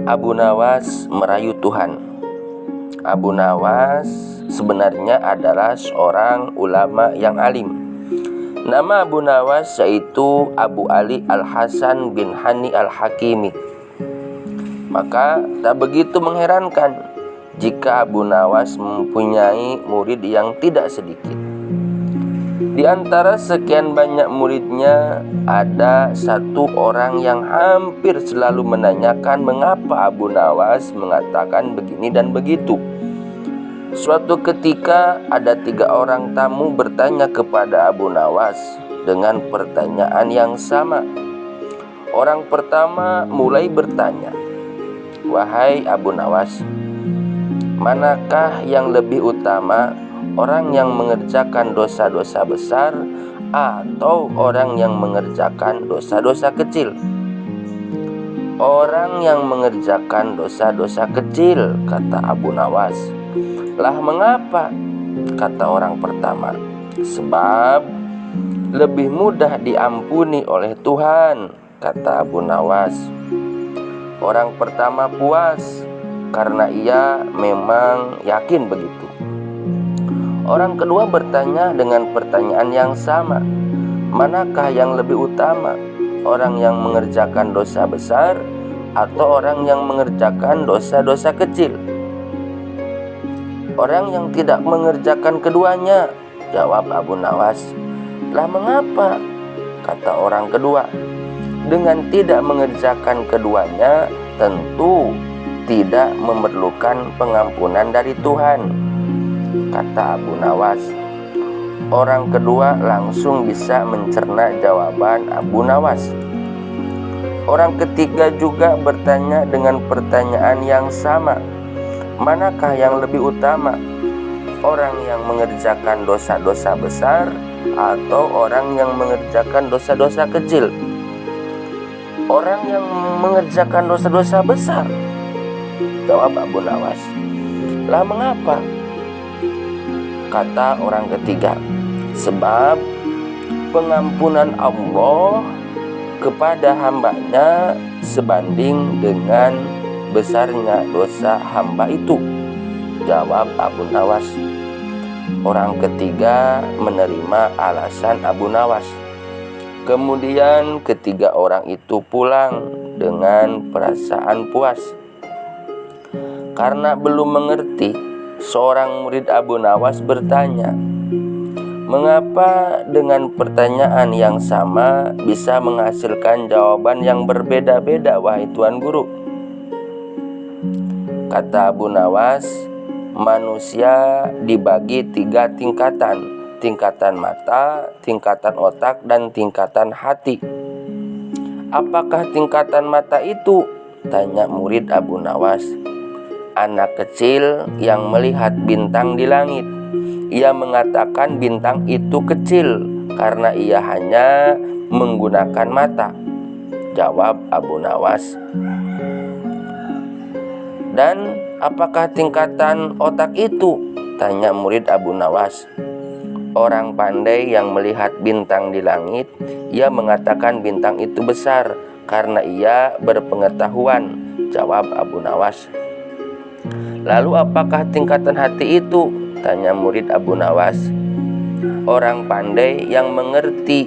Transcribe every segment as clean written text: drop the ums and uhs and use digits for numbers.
Abu Nawas merayu Tuhan. Abu Nawas sebenarnya adalah seorang ulama yang alim. Nama Abu Nawas yaitu Abu Ali Al-Hasan bin Hani Al-Hakimi. Maka tak begitu mengherankan jika Abu Nawas mempunyai murid yang tidak sedikit. Di antara sekian banyak muridnya, ada satu orang yang hampir selalu menanyakan mengapa Abu Nawas mengatakan begini dan begitu. Suatu ketika ada 3 orang tamu bertanya kepada Abu Nawas dengan pertanyaan yang sama. Orang pertama mulai bertanya, "Wahai Abu Nawas, manakah yang lebih utama, orang yang mengerjakan dosa-dosa besar atau orang yang mengerjakan dosa-dosa kecil?" "Orang yang mengerjakan dosa-dosa kecil," kata Abu Nawas. "Lah mengapa?" kata orang pertama. "Sebab lebih mudah diampuni oleh Tuhan," kata Abu Nawas. Orang pertama puas karena ia memang yakin begitu. Orang kedua bertanya dengan pertanyaan yang sama. Manakah yang lebih utama, orang yang mengerjakan dosa besar atau orang yang mengerjakan dosa-dosa kecil? "Orang yang tidak mengerjakan keduanya," jawab Abu Nawas. "Lah mengapa?" kata orang kedua. "Dengan tidak mengerjakan keduanya, tentu tidak memerlukan pengampunan dari Tuhan," kata Abu Nawas. Orang kedua langsung bisa mencerna jawaban Abu Nawas. Orang ketiga juga bertanya dengan pertanyaan yang sama. Manakah yang lebih utama, orang yang mengerjakan dosa-dosa besar atau orang yang mengerjakan dosa-dosa kecil? "Orang yang mengerjakan dosa-dosa besar," jawab Abu Nawas. "Lah mengapa?" kata orang ketiga. "Sebab pengampunan Allah kepada hambanya sebanding dengan besarnya dosa hamba itu," jawab Abu Nawas. Orang ketiga menerima alasan Abu Nawas. Kemudian ketiga orang itu pulang dengan perasaan puas. Karena belum mengerti, seorang murid Abu Nawas bertanya, "Mengapa dengan pertanyaan yang sama bisa menghasilkan jawaban yang berbeda-beda, wahai Tuan Guru?" Kata Abu Nawas, "Manusia dibagi 3 tingkatan. Tingkatan mata, tingkatan otak, dan tingkatan hati." "Apakah tingkatan mata itu?" tanya murid Abu Nawas. "Anak kecil yang melihat bintang di langit. Ia mengatakan bintang itu kecil karena ia hanya menggunakan mata," jawab Abu Nawas. "Dan apakah tingkatan otak itu?" tanya murid Abu Nawas. "Orang pandai yang melihat bintang di langit, ia mengatakan bintang itu besar karena ia berpengetahuan," jawab Abu Nawas. "Lalu apakah tingkatan hati itu?" tanya murid Abu Nawas. "Orang pandai yang mengerti,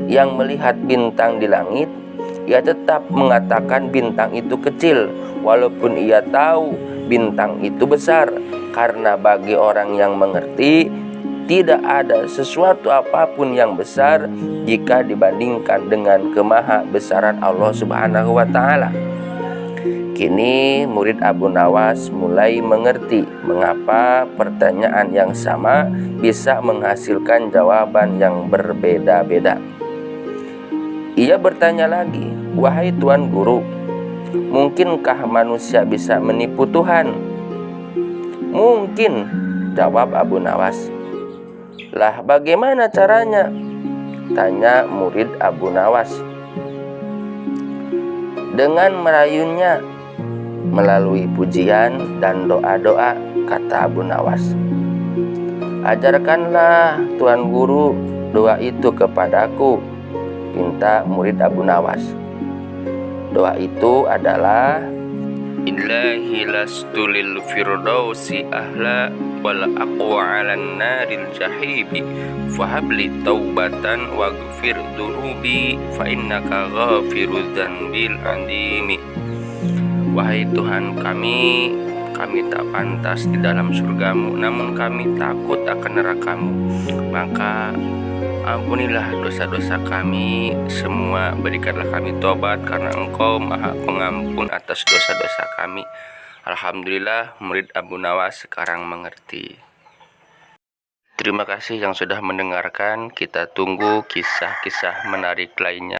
yang melihat bintang di langit, ia tetap mengatakan bintang itu kecil walaupun ia tahu bintang itu besar, karena bagi orang yang mengerti tidak ada sesuatu apapun yang besar jika dibandingkan dengan kemahabesaran Allah Subhanahu wa Ta'ala." Kini murid Abu Nawas mulai mengerti mengapa pertanyaan yang sama bisa menghasilkan jawaban yang berbeda-beda. Ia bertanya lagi, "Wahai Tuan Guru, mungkinkah manusia bisa menipu Tuhan?" "Mungkin," jawab Abu Nawas. "Lah bagaimana caranya?" tanya murid Abu Nawas. "Dengan merayunya melalui pujian dan doa-doa," kata Abu Nawas. "Ajarkanlah Tuan Guru doa itu kepadaku," pinta murid Abu Nawas. Doa itu adalah, Ilahi lastu lil firdausi ahla wal aqwa 'alan naril jahibi fahabli taubatan waghfir dunubi fa innaka ghafirudz dzanbil andimi. Wahai Tuhan kami tak pantas di dalam surgamu, namun kami takut akan nerakamu. Maka ampunilah dosa-dosa kami semua, berikanlah kami tobat karena Engkau Maha Pengampun atas dosa-dosa kami. Alhamdulillah, murid Abu Nawas sekarang mengerti. Terima kasih yang sudah mendengarkan. Kita tunggu kisah-kisah menarik lainnya.